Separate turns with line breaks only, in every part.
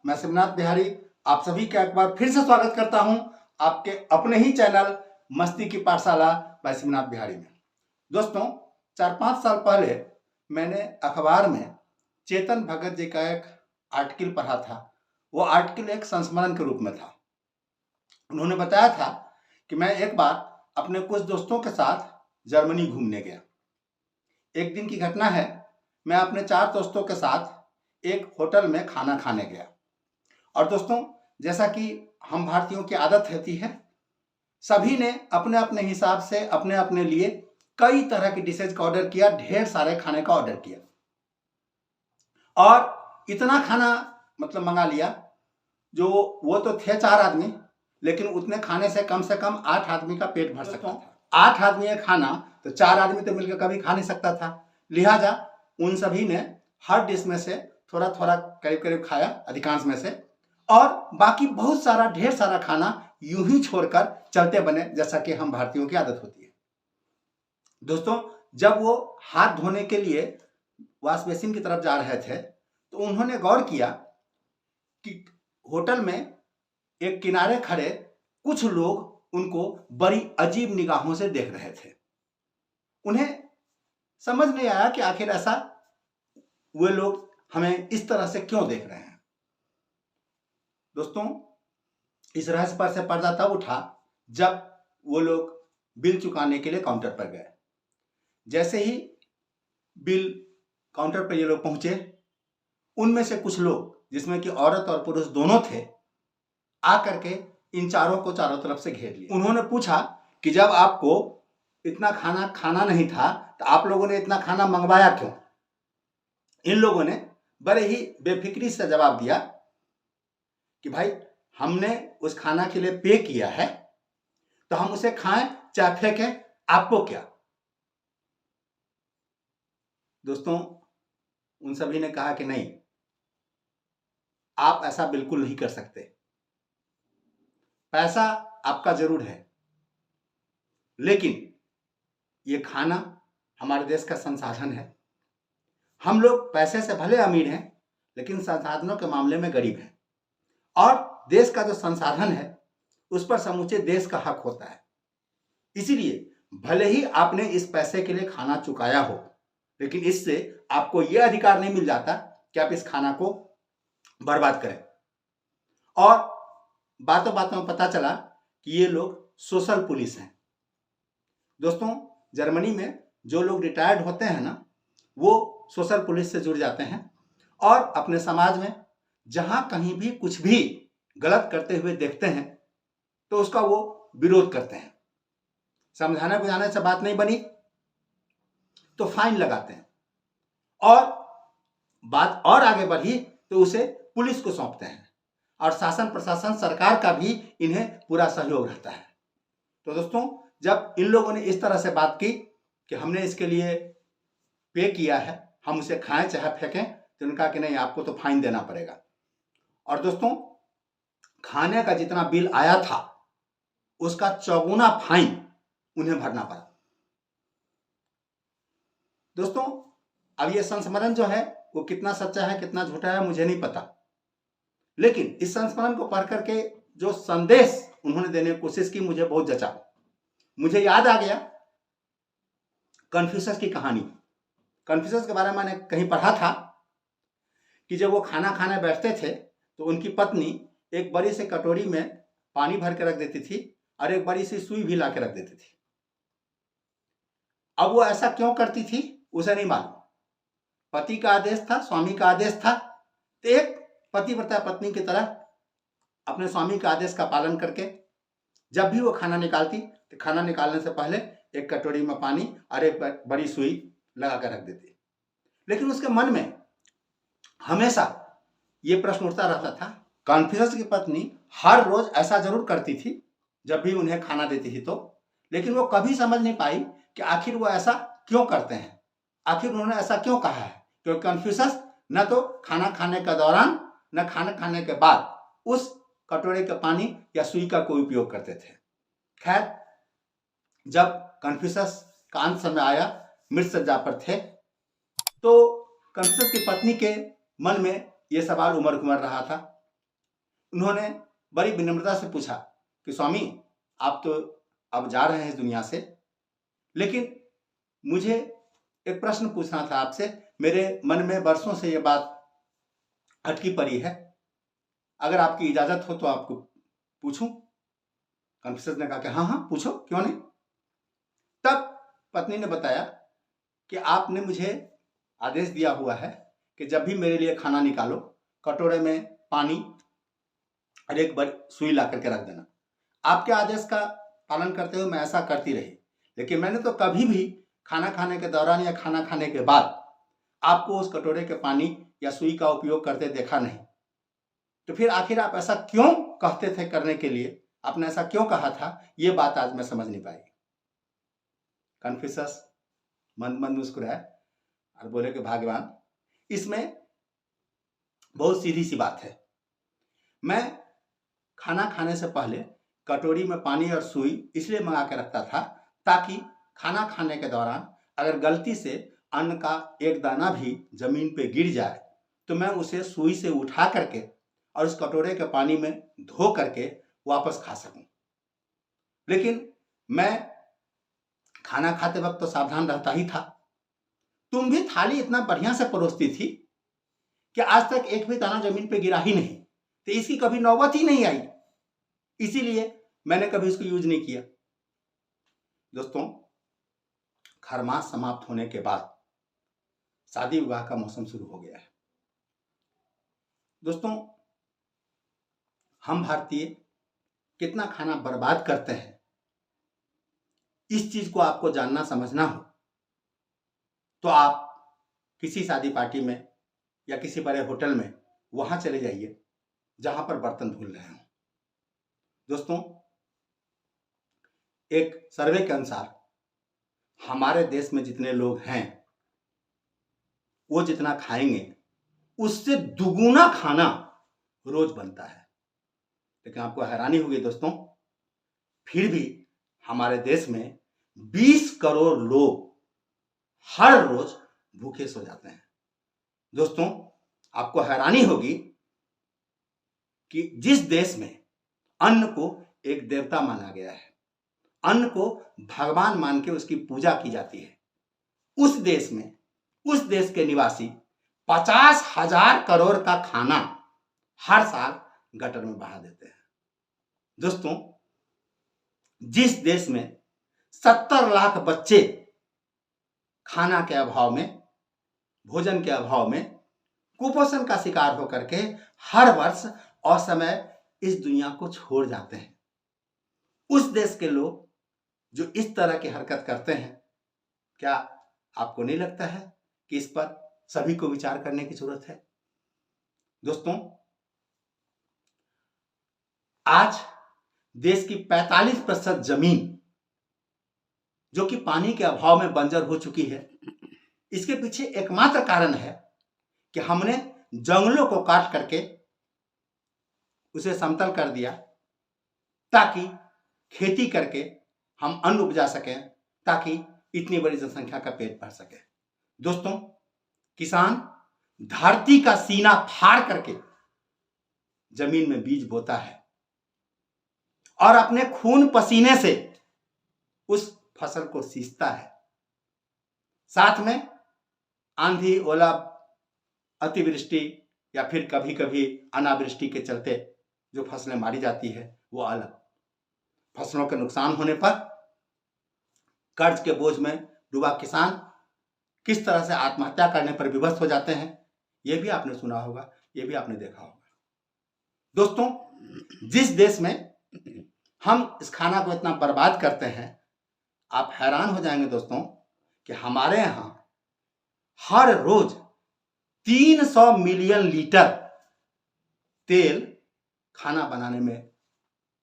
मैं शिवनाथ बिहारी आप सभी का एक बार फिर से स्वागत करता हूं आपके अपने ही चैनल मस्ती की पाठशाला बाय शिवनाथ बिहारी में। दोस्तों, 4-5 साल पहले मैंने अखबार में चेतन भगत जी का एक आर्टिकल पढ़ा था। वो आर्टिकल एक संस्मरण के रूप में था। उन्होंने बताया था कि मैं एक बार अपने कुछ दोस्तों के साथ जर्मनी घूमने गया। एक दिन की घटना है, मैं अपने 4 दोस्तों के साथ एक होटल में खाना खाने गया। और दोस्तों, जैसा कि हम भारतीयों की आदत रहती है, सभी ने अपने अपने हिसाब से अपने अपने लिए कई तरह की डिशेज का ऑर्डर किया, ढेर सारे खाने का ऑर्डर किया और इतना खाना मंगा लिया। जो वो तो थे 4 आदमी, लेकिन उतने खाने से कम 8 आदमी का पेट भर सकता था। 8 आदमी का खाना तो 4 आदमी तो मिलकर कभी खा नहीं सकता था। लिहाजा उन सभी ने हर डिश में से थोड़ा थोड़ा करीब करीब खाया, अधिकांश में से, और बाकी बहुत सारा ढेर सारा खाना यूं ही छोड़कर चलते बने, जैसा कि हम भारतीयों की आदत होती है। दोस्तों, जब वो हाथ धोने के लिए वॉश बेसिन की तरफ जा रहे थे तो उन्होंने गौर किया कि होटल में एक किनारे खड़े कुछ लोग उनको बड़ी अजीब निगाहों से देख रहे थे। उन्हें समझ नहीं आया कि आखिर ऐसा वे लोग हमें इस तरह से क्यों देख रहे हैं। दोस्तों, इस रहस्य पर से पर्दा तब उठा जब वो लोग बिल चुकाने के लिए काउंटर पर गए। जैसे ही बिल काउंटर पर ये लोग पहुंचे, उनमें से कुछ लोग, जिसमें कि औरत और पुरुष दोनों थे, आकर के इन चारों को चारों तरफ से घेर लिया। उन्होंने पूछा कि जब आपको इतना खाना खाना नहीं था तो आप लोगों ने इतना खाना मंगवाया क्यों? इन लोगों ने बड़े ही बेफिक्री से जवाब दिया कि भाई, हमने उस खाना के लिए पे किया है तो हम उसे खाएं चाहे फेंकें, आपको क्या? दोस्तों, उन सभी ने कहा कि नहीं, आप ऐसा बिल्कुल नहीं कर सकते। पैसा आपका जरूर है, लेकिन ये खाना हमारे देश का संसाधन है। हम लोग पैसे से भले अमीर हैं, लेकिन संसाधनों के मामले में गरीब हैं, और देश का जो संसाधन है उस पर समूचे देश का हक होता है। इसीलिए भले ही आपने इस पैसे के लिए खाना चुकाया हो, लेकिन इससे आपको यह अधिकार नहीं मिल जाता कि आप इस खाना को बर्बाद करें। और बातों बातों में पता चला कि ये लोग सोशल पुलिस हैं। दोस्तों, जर्मनी में जो लोग रिटायर्ड होते हैं ना, वो सोशल पुलिस से जुड़ जाते हैं और अपने समाज में जहां कहीं भी कुछ भी गलत करते हुए देखते हैं तो उसका वो विरोध करते हैं। समझाने बुझाने से बात नहीं बनी तो फाइन लगाते हैं, और बात और आगे बढ़ी तो उसे पुलिस को सौंपते हैं, और शासन प्रशासन सरकार का भी इन्हें पूरा सहयोग रहता है। तो दोस्तों, जब इन लोगों ने इस तरह से बात की कि हमने इसके लिए पे किया है, हम उसे खाएं चाहे फेंकें, तो उन्होंने कहा कि नहीं, आपको तो फाइन देना पड़ेगा। और दोस्तों, खाने का जितना बिल आया था उसका 4 गुना फाइन उन्हें भरना पड़ा। दोस्तों, अब ये संस्मरण जो है वो कितना सच्चा है कितना झूठा है मुझे नहीं पता, लेकिन इस संस्मरण को पढ़ करके जो संदेश उन्होंने देने की कोशिश की, मुझे बहुत जचा। मुझे याद आ गया कन्फ्यूशस की कहानी। कन्फ्यूशस के बारे में मैंने कहीं पढ़ा था कि जब वो खाना खाने बैठते थे तो उनकी पत्नी एक बड़ी सी कटोरी में पानी भर के रख देती थी और एक बड़ी सी सुई भी ला के रख देती थी। अब वो ऐसा क्यों करती थी उसे नहीं मालूम। पति का आदेश था, स्वामी का आदेश था, तो एक पतिव्रता पत्नी की तरह अपने स्वामी का आदेश का पालन करके जब भी वो खाना निकालती तो खाना निकालने से पहले एक कटोरी में पानी और एक बड़ी सुई लगा कर रख देती। लेकिन उसके मन में हमेशा ये प्रश्न उठता रहता था, कन्फ्यूशस की पत्नी हर रोज ऐसा जरूर करती थी जब भी उन्हें खाना देती थी तो, लेकिन वो कभी समझ नहीं पाई कि आखिर वो ऐसा क्यों करते हैं, आखिर उन्होंने ऐसा क्यों कहा है। क्योंकि कन्फ्यूशस न तो खाना खाने के दौरान न खाना खाने के बाद उस कटोरे के पानी या सुई का कोई उपयोग करते थे। खैर, जब कन्फ्यूशस का अंत समय आया, मृत सज्जा पर थे, तो कन्फ्यूशस की पत्नी के मन में ये सवाल उमड़ घुमड़ रहा था उन्होंने बड़ी विनम्रता से पूछा कि स्वामी, आप तो अब जा रहे हैं इस दुनिया से, लेकिन मुझे एक प्रश्न पूछना था आपसे। मेरे मन में वर्षों से ये बात अटकी पड़ी है, अगर आपकी इजाजत हो तो आपको पूछूं। कन्फ्यूशस ने कहा कि हाँ हाँ पूछो, क्यों नहीं। तब पत्नी ने बताया कि आपने मुझे आदेश दिया हुआ है कि जब भी मेरे लिए खाना निकालो, कटोरे में पानी और एक बार सुई ला करके रख देना। आपके आदेश का पालन करते हुए मैं ऐसा करती रही, लेकिन मैंने तो कभी भी खाना खाने के दौरान या खाना खाने के बाद आपको उस कटोरे के पानी या सुई का उपयोग करते देखा नहीं। तो फिर आखिर आप ऐसा क्यों कहते थे करने के लिए, आपने ऐसा क्यों कहा था, ये बात आज मैं समझ नहीं पाई। कन्फ्यूशस मंद मंद मुस्कुराए और बोले कि भगवान, इसमें बहुत सीधी सी बात है। मैं खाना खाने से पहले कटोरी में पानी और सुई इसलिए मंगा के रखता था ताकि खाना खाने के दौरान अगर गलती से अन्न का एक दाना भी जमीन पे गिर जाए तो मैं उसे सुई से उठा करके और उस कटोरे के पानी में धो करके वापस खा सकूं। लेकिन मैं खाना खाते वक्त तो सावधान रहता ही था। तुम भी थाली इतना बढ़िया से परोसती थी कि आज तक एक भी दाना जमीन पे गिरा ही नहीं, तो इसकी कभी नौबत ही नहीं आई, इसीलिए मैंने कभी इसको यूज नहीं किया। दोस्तों, खरमास समाप्त होने के बाद शादी विवाह का मौसम शुरू हो गया है। दोस्तों, हम भारतीय कितना खाना बर्बाद करते हैं, इस चीज को आपको जानना समझना हो तो आप किसी शादी पार्टी में या किसी बड़े होटल में वहां चले जाइए जहां पर बर्तन धुल रहे हों। दोस्तों, एक सर्वे के अनुसार हमारे देश में जितने लोग हैं वो जितना खाएंगे उससे दुगुना खाना रोज बनता है। लेकिन आपको हैरानी होगी दोस्तों, फिर भी हमारे देश में 20 करोड़ लोग हर रोज भूखे सो जाते हैं। दोस्तों, आपको हैरानी होगी कि जिस देश में अन्न को एक देवता माना गया है, अन्न को भगवान मान के उसकी पूजा की जाती है, उस देश के निवासी 50,000 करोड़ का खाना हर साल गटर में बहा देते हैं। दोस्तों, जिस देश में 70 लाख बच्चे खाना के अभाव में, भोजन के अभाव में कुपोषण का शिकार होकर के हर वर्ष असमय इस दुनिया को छोड़ जाते हैं, उस देश के लोग जो इस तरह की हरकत करते हैं, क्या आपको नहीं लगता है कि इस पर सभी को विचार करने की जरूरत है? दोस्तों, आज देश की 45% जमीन जो कि पानी के अभाव में बंजर हो चुकी है, इसके पीछे एकमात्र कारण है कि हमने जंगलों को काट करके उसे समतल कर दिया ताकि खेती करके हम अन्न उपजा सकें, ताकि इतनी बड़ी जनसंख्या का पेट भर सके। दोस्तों, किसान धरती का सीना फाड़ करके जमीन में बीज बोता है और अपने खून पसीने से उस फसल को सींचता है। साथ में आंधी, ओला, अतिवृष्टि या फिर कभी कभी अनावृष्टि के चलते जो फसलें मारी जाती है वो अलग। फसलों के नुकसान होने पर कर्ज के बोझ में डूबा किसान किस तरह से आत्महत्या करने पर विवश हो जाते हैं, ये भी आपने सुना होगा, ये भी आपने देखा होगा। दोस्तों, जिस देश में हम इस खाना को इतना बर्बाद करते हैं, आप हैरान हो जाएंगे दोस्तों कि हमारे यहां हर रोज 300 मिलियन लीटर तेल खाना बनाने में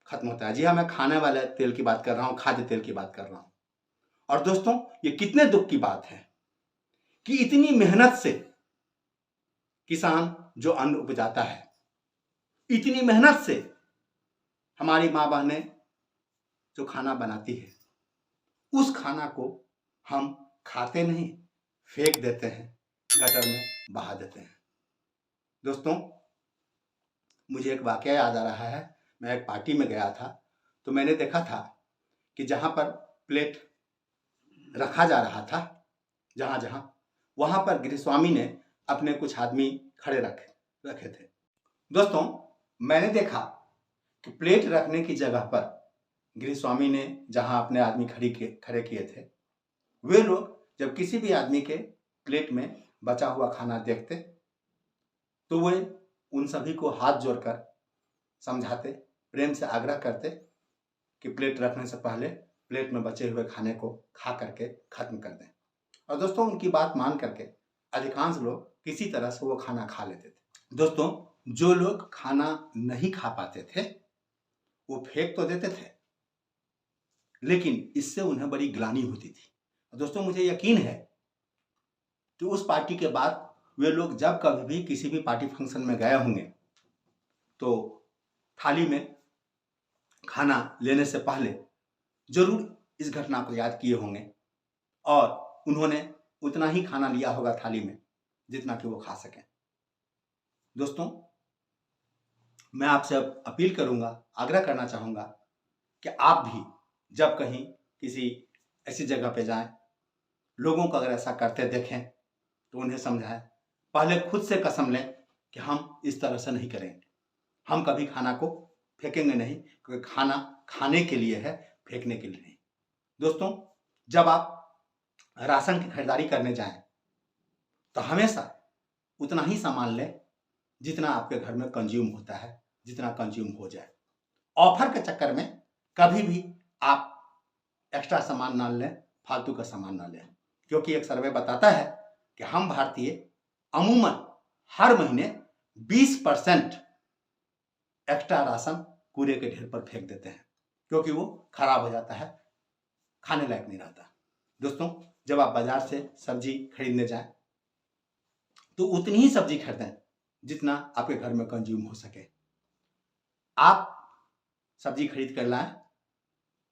खत्म होता है। जी हाँ, मैं खाने वाले तेल की बात कर रहा हूं, खाद्य तेल की बात कर रहा हूं। और दोस्तों, ये कितने दुख की बात है कि इतनी मेहनत से किसान जो अन्न उपजाता है, इतनी मेहनत से हमारी मां बहनें जो खाना बनाती है, उस खाना को हम खाते नहीं, फेंक देते हैं, गटर में बहा देते हैं। दोस्तों, मुझे एक वाकया याद आ रहा है। मैं एक पार्टी में गया था, तो मैंने देखा था कि जहाँ पर प्लेट रखा जा रहा था, जहाँ जहाँ वहाँ पर गृहस्वामी ने अपने कुछ आदमी खड़े रखे थे। दोस्तों, मैंने देखा कि प्लेट रखने की जगह पर गृहस्वामी ने जहाँ अपने आदमी खड़े किए थे, वे लोग जब किसी भी आदमी के प्लेट में बचा हुआ खाना देखते तो वे उन सभी को हाथ जोड़कर समझाते, प्रेम से आग्रह करते कि प्लेट रखने से पहले प्लेट में बचे हुए खाने को खा करके खत्म कर दें। और दोस्तों, उनकी बात मान करके अधिकांश लोग किसी तरह से वो खाना खा लेते थे। दोस्तों, जो लोग खाना नहीं खा पाते थे वो फेंक तो देते थे, लेकिन इससे उन्हें बड़ी ग्लानि होती थी। दोस्तों, मुझे यकीन है कि उस पार्टी के बाद वे लोग जब कभी भी किसी भी पार्टी फंक्शन में गए होंगे तो थाली में खाना लेने से पहले जरूर इस घटना को याद किए होंगे और उन्होंने उतना ही खाना लिया होगा थाली में जितना कि वो खा सकें। दोस्तों, मैं आपसे अब अपील करूंगा, आग्रह करना चाहूंगा कि आप भी जब कहीं किसी ऐसी जगह पे जाएं, लोगों को अगर ऐसा करते देखें तो उन्हें समझाएं। पहले खुद से कसम लें कि हम इस तरह से नहीं करेंगे, हम कभी खाना को फेंकेंगे नहीं, क्योंकि खाना खाने के लिए है, फेंकने के लिए नहीं। दोस्तों, जब आप राशन की खरीदारी करने जाएं तो हमेशा उतना ही सामान लें जितना आपके घर में कंज्यूम होता है, जितना कंज्यूम हो जाए। ऑफर के चक्कर में कभी भी आप एक्स्ट्रा सामान ना लें, फालतू का सामान ना लें, क्योंकि एक सर्वे बताता है कि हम भारतीय अमूमन हर महीने 20% एक्स्ट्रा राशन कूड़े के ढेर पर फेंक देते हैं, क्योंकि वो खराब हो जाता है, खाने लायक नहीं रहता। दोस्तों, जब आप बाजार से सब्जी खरीदने जाएं तो उतनी ही सब्जी खरीदें जितना आपके घर में कंज्यूम हो सके। आप सब्जी खरीद कर लाएं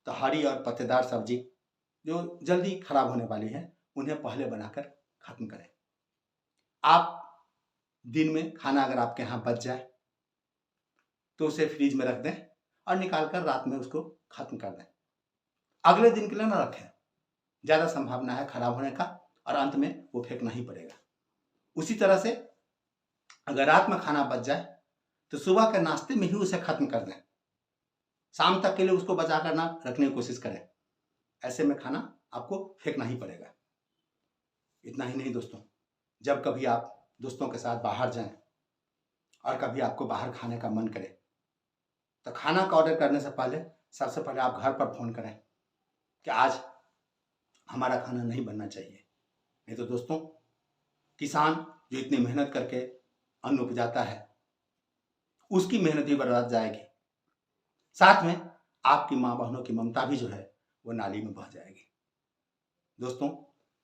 तो हरी और पत्तेदार सब्जी जो जल्दी खराब होने वाली है उन्हें पहले बनाकर खत्म करें। आप दिन में खाना अगर आपके यहाँ बच जाए तो उसे फ्रिज में रख दें और निकाल कर रात में उसको खत्म कर दें। अगले दिन के लिए ना रखें, ज़्यादा संभावना है खराब होने का और अंत में वो फेंकना ही पड़ेगा। उसी तरह से अगर रात में खाना बच जाए तो सुबह के नाश्ते में ही उसे खत्म कर दें, शाम तक के लिए उसको बचा कर ना रखने की कोशिश करें। ऐसे में खाना आपको फेंकना ही पड़ेगा। इतना ही नहीं दोस्तों, जब कभी आप दोस्तों के साथ बाहर जाएं और कभी आपको बाहर खाने का मन करे तो खाना का ऑर्डर करने से पहले सबसे पहले आप घर पर फोन करें कि आज हमारा खाना नहीं बनना चाहिए। नहीं तो दोस्तों, किसान जो इतनी मेहनत करके अन्न उपजाता है उसकी मेहनत भी बर्बाद जाएगी, साथ में आपकी माँ बहनों की ममता भी जो है वो नाली में बह जाएगी। दोस्तों,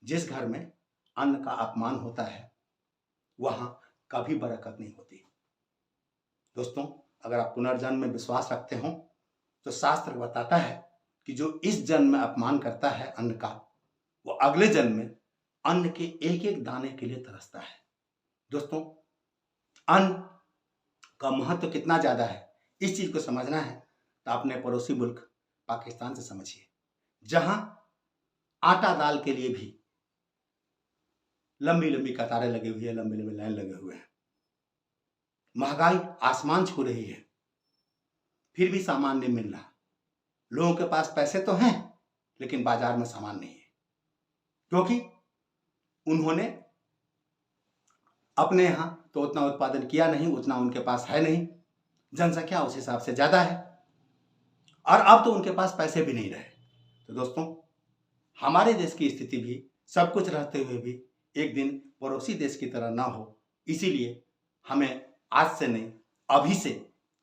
जिस घर में अन्न का अपमान होता है वहां कभी बरकत नहीं होती। दोस्तों, अगर आप पुनर्जन्म में विश्वास रखते हो तो शास्त्र बताता है कि जो इस जन्म में अपमान करता है अन्न का, वो अगले जन्म में अन्न के एक एक दाने के लिए तरसता है। दोस्तों, अन्न का महत्व कितना ज्यादा है, इस चीज को समझना है तो अपने पड़ोसी मुल्क पाकिस्तान से समझिए, जहां आटा दाल के लिए भी लंबी लंबी कतारें लगी हुई है, लंबी लंबी लाइन लगे हुए हैं। महंगाई आसमान छू रही है, फिर भी सामान नहीं मिल रहा। लोगों के पास पैसे तो हैं लेकिन बाजार में सामान नहीं है, क्योंकि उन्होंने अपने यहां तो उतना उत्पादन किया नहीं, उतना उनके पास है नहीं, जनसंख्या उस हिसाब से ज्यादा है और अब तो उनके पास पैसे भी नहीं रहे। तो दोस्तों, हमारे देश की स्थिति भी सब कुछ रहते हुए भी एक दिन पड़ोसी देश की तरह ना हो, इसीलिए हमें आज से नहीं अभी से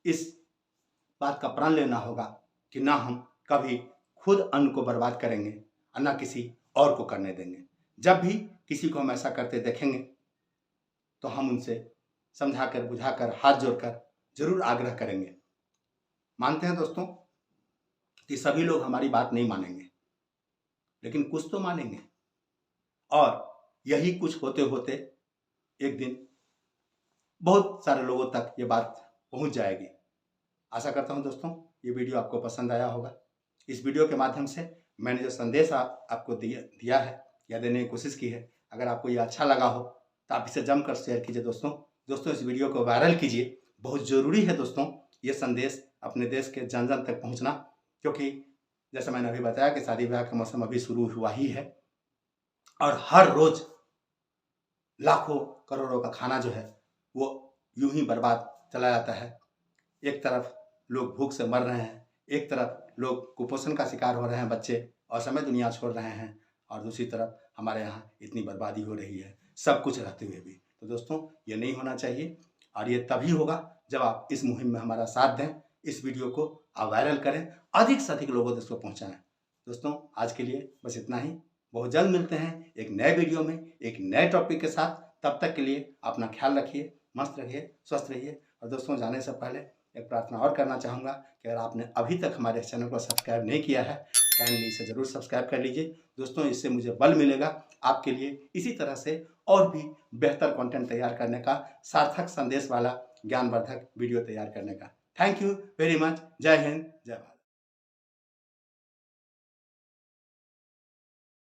इस बात का प्रण लेना होगा कि ना हम कभी खुद अन्न को बर्बाद करेंगे और ना किसी और को करने देंगे। जब भी किसी को हम ऐसा करते देखेंगे तो हम उनसे समझाकर बुझाकर हाथ जोड़कर जरूर आग्रह करेंगे। मानते हैं दोस्तों कि सभी लोग हमारी बात नहीं मानेंगे, लेकिन कुछ तो मानेंगे और यही कुछ होते होते एक दिन बहुत सारे लोगों तक ये बात पहुंच जाएगी। आशा करता हूं दोस्तों ये वीडियो आपको पसंद आया होगा। इस वीडियो के माध्यम से मैंने जो संदेश आपको दिया है या देने की कोशिश की है, अगर आपको ये अच्छा लगा हो तो आप इसे जमकर शेयर कीजिए दोस्तों इस वीडियो को वायरल कीजिए। बहुत ज़रूरी है दोस्तों ये संदेश अपने देश के जन जन तक पहुंचना, क्योंकि जैसे मैंने अभी बताया कि शादी ब्याह का मौसम अभी शुरू हुआ ही है और हर रोज लाखों करोड़ों का खाना जो है वो यूं ही बर्बाद चला जाता है। एक तरफ लोग भूख से मर रहे हैं, एक तरफ लोग कुपोषण का शिकार हो रहे हैं, बच्चे असमय दुनिया छोड़ रहे हैं, और दूसरी तरफ हमारे यहाँ इतनी बर्बादी हो रही है सब कुछ रहते हुए भी। तो दोस्तों ये नहीं होना चाहिए, और ये तभी होगा जब आप इस मुहिम में हमारा साथ दें, इस वीडियो को आप वायरल करें, अधिक से अधिक लोगों तक इसको पहुँचाएँ। दोस्तों आज के लिए बस इतना ही। बहुत जल्द मिलते हैं एक नए वीडियो में एक नए टॉपिक के साथ। तब तक के लिए अपना ख्याल रखिए, मस्त रहिए, स्वस्थ रहिए। और दोस्तों जाने से पहले एक प्रार्थना और करना चाहूँगा कि अगर आपने अभी तक हमारे चैनल को सब्सक्राइब नहीं किया है तो काइंडली इसे ज़रूर सब्सक्राइब कर लीजिए। दोस्तों इससे मुझे बल मिलेगा आपके लिए इसी तरह से और भी बेहतर कंटेंट तैयार करने का, सार्थक संदेश वाला ज्ञानवर्धक वीडियो तैयार करने का। Thank you very much. जय हिंद, जय भारत।